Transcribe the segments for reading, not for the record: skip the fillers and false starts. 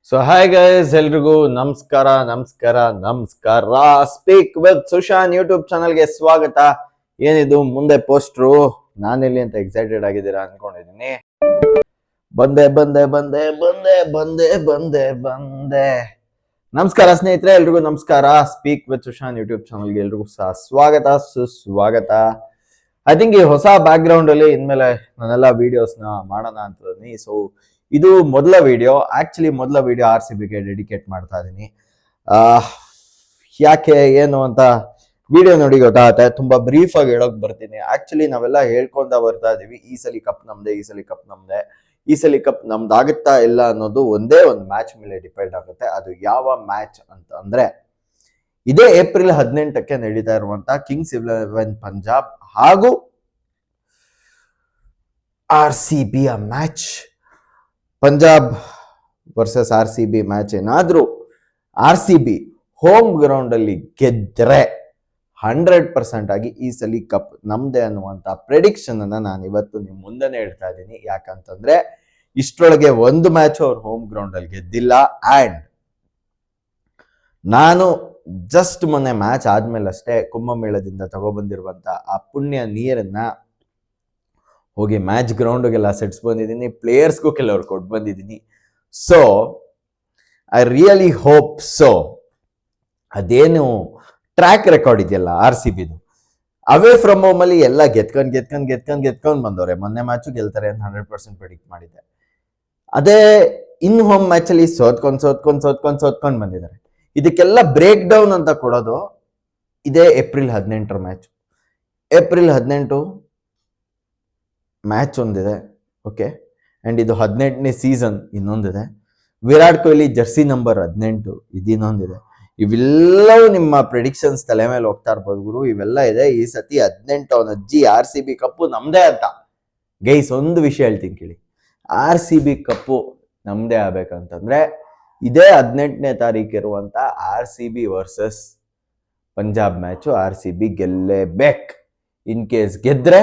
So hi guys, ಎಲ್ರಿಗೂ ನಮಸ್ಕಾರ ನಮಸ್ಕಾರ ನಮಸ್ಕಾರ. ಸ್ಪೀಕ್ ವಿತ್ ಸುಶಾನ್ ಯೂಟ್ಯೂಬ್ ಚಾನಲ್ಗೆ ಸ್ವಾಗತ. ಏನಿದು ಮುಂದೆ ಪೋಸ್ಟ್ರು, ನಾನೆಲ್ಲಿ ಅಂತ ಎಕ್ಸೈಟೆಡ್ ಆಗಿದ್ದೀರಾ ಅನ್ಕೊಂಡಿದ್ದೀನಿ. ಬಂದೆ ಬಂದೆ ಬಂದೆ ಬಂದೆ ಬಂದೆ ಬಂದೆ ಬಂದೆ. ನಮಸ್ಕಾರ ಸ್ನೇಹಿತರೆ, ಎಲ್ರಿಗೂ ನಮಸ್ಕಾರ. ಸ್ಪೀಕ್ ವಿತ್ ಸುಶಾನ್ ಯೂಟ್ಯೂಬ್ ಚಾನಲ್ಗೆ ಎಲ್ರಿಗೂ ಸಹ ಸ್ವಾಗತ, ಸುಸ್ವಾಗತ. ಐ ಥಿಂಕ್ ಈ ಹೊಸ ಬ್ಯಾಕ್ ಗ್ರೌಂಡ್ ಅಲ್ಲಿ ಇನ್ಮೇಲೆ ನಾನೆಲ್ಲ ವಿಡಿಯೋಸ್ ನ ಮಾಡೋಣ ಅಂತ. ಸೊ ಇದು ಮೊದಲ ವಿಡಿಯೋ, ಆಕ್ಚುಲಿ ಮೊದಲ ವಿಡಿಯೋ RCBಗೆ ಡೆಡಿಕೇಟ್ ಮಾಡ್ತಾ ಇದ್ದೀನಿ. ಯಾಕೆ ಏನು ಅಂತ ವಿಡಿಯೋ ನೋಡಿ ಗೊತ್ತಾಗುತ್ತೆ. ತುಂಬಾ ಬ್ರೀಫ್ ಆಗಿ ಹೇಳೋಕ್ ಬರ್ತೀನಿ. ಆಕ್ಚುಲಿ ನಾವೆಲ್ಲ ಹೇಳ್ಕೊಂತ ಬರ್ತಾ ಇದೀವಿ, ಈ ಸಲ ಕಪ್ ನಮ್ದೆ, ಈ ಸಲ ಕಪ್ ನಮ್ದೆ, ಈ ಸಲ ಕಪ್ ನಮ್ದಾಗುತ್ತಾ ಇಲ್ಲ ಅನ್ನೋದು ಒಂದೇ ಒಂದು ಮ್ಯಾಚ್ ಮೇಲೆ ಡಿಪೆಂಡ್ ಆಗುತ್ತೆ. ಅದು ಯಾವ ಮ್ಯಾಚ್ ಅಂತ ಅಂದ್ರೆ, ಇದೇ ಏಪ್ರಿಲ್ 18ಕ್ಕೆ ನಡೀತಾ ಇರುವಂತ ಕಿಂಗ್ಸ್ 11 ಪಂಜಾಬ್ ಹಾಗೂ RCB match. Punjab versus RCB match ಏನಾದ್ರೂ RCB ಹೋಮ್ ಗ್ರೌಂಡ್ ಅಲ್ಲಿ ಗೆದ್ರೆ 100% ಆಗಿ ಈ ಸಲ ಕಪ್ ನಮ್ದೆ ಅನ್ನುವಂತ ಪ್ರೆಡಿಕ್ಷನ್ ಅನ್ನ ನಾನು ಇವತ್ತು ನಿಮ್ ಮುಂದೆನೆ ಹೇಳ್ತಾ ಇದ್ದೀನಿ. ಯಾಕಂತಂದ್ರೆ ಇಷ್ಟರೊಳಗೆ ಒಂದು ಮ್ಯಾಚ್ ಅವ್ರು ಹೋಮ್ ಗ್ರೌಂಡ್ ಅಲ್ಲಿ ಗೆದ್ದಿಲ್ಲ. ಅಂಡ್ ನಾನು ಜಸ್ಟ್ ಮೊನ್ನೆ ಮ್ಯಾಚ್ ಆದ್ಮೇಲೆ ಅಷ್ಟೇ ಕುಂಭಮೇಳದಿಂದ ತಗೊಬಂದಿರುವಂತ ಆ ಪುಣ್ಯ ನೀರನ್ನ ಹೋಗಿ ಮ್ಯಾಚ್ ಗ್ರೌಂಡ್ಗೆಲ್ಲ ಸೆಟ್ಸ್ ಬಂದಿದ್ದೀನಿ, ಪ್ಲೇಯರ್ಸ್ಗೂ ಕೆಲವ್ರು ಕೊಟ್ಟು ಬಂದಿದ್ದೀನಿ. So I really hope so ಅದೇನು ಟ್ರ್ಯಾಕ್ ರೆಕಾರ್ಡ್ ಇದೆಯಲ್ಲ RCBದು, ಅವೇ ಫ್ರಮ್ ಹೋಮ್ ಅಲ್ಲಿ ಎಲ್ಲ ಗೆದ್ಕೊಂಡ್ ಬಂದವ್ರೆ. ಮೊನ್ನೆ ಮ್ಯಾಚು ಗೆಲ್ತಾರೆ ಅಂತ 100% ಪ್ರೆಡಿಕ್ಟ್ ಮಾಡಿದ್ದೆ. ಅದೇ ಇನ್ ಹೋಮ್ ಮ್ಯಾಚ್ ಅಲ್ಲಿ ಸೋತ್ಕೊಂಡ್ ಬಂದಿದ್ದಾರೆ. ಇದಕ್ಕೆಲ್ಲ ಬ್ರೇಕ್ ಡೌನ್ ಅಂತ ಕೊಡೋದು ಇದೇ ಏಪ್ರಿಲ್ 18 ಮ್ಯಾಚ್. ಏಪ್ರಿಲ್ 18 ಮ್ಯಾಚ್ ಒಂದಿದೆ, ಓಕೆ. ಅಂಡ್ ಇದು 18ನೇ ಸೀಸನ್ ಇನ್ನೊಂದಿದೆ. ವಿರಾಟ್ ಕೊಹ್ಲಿ ಜರ್ಸಿ ನಂಬರ್ 18 ಇದಿನ್ನೊಂದಿದೆ. ಇವೆಲ್ಲವೂ ನಿಮ್ಮ ಪ್ರಿಡಿಕ್ಷನ್ಸ್ ತಲೆ ಮೇಲೆ ಹೋಗ್ತಾ ಇರ್ಬೋದು ಗುರು. ಇವೆಲ್ಲ ಇದೆ. ಈ ಸತಿ 18 ಅವನ ಅಜ್ಜಿ RCB ಕಪ್ಪು ನಮ್ದೇ ಅಂತ. ಗೈಸ್, ಒಂದು ವಿಷಯ ಹೇಳ್ತೀನಿ ಕೇಳಿ. RCB ಕಪ್ಪು ನಮ್ದೇ ಆಗ್ಬೇಕಂತಂದ್ರೆ ಇದೇ 18ನೇ ತಾರೀಕು ಇರುವಂತ RCB versus Punjab match RCB ಗೆಲ್ಲೇಬೇಕು. ಇನ್ ಕೇಸ್ ಗೆದ್ರೆ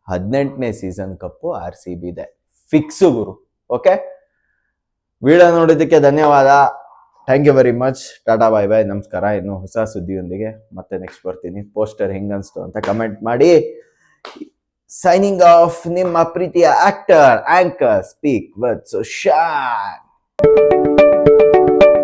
18ನೇ ಸೀಸನ್ ಕಪ್ಪು RCB ಇದೆ, ಫಿಕ್ಸು ಗುರು. ಓಕೆ, ವಿಡಿಯೋ ನೋಡಿದ್ದಕ್ಕೆ ಧನ್ಯವಾದ. Thank you very much. ಟಾಟಾ, ಬಾಯ್ ಬಾಯ್, ನಮಸ್ಕಾರ. ಇನ್ನು ಹೊಸ ಸುದ್ದಿಯೊಂದಿಗೆ ಮತ್ತೆ ನೆಕ್ಸ್ಟ್ ಬರ್ತೀನಿ. ಪೋಸ್ಟರ್ ಹೆಂಗ್ ಅನ್ಸ್ತು ಅಂತ ಕಮೆಂಟ್ ಮಾಡಿ. ಸೈನಿಂಗ್ ಆಫ್, ನಿಮ್ಮ ಪ್ರೀತಿಯ actor anchor speak with Sushan.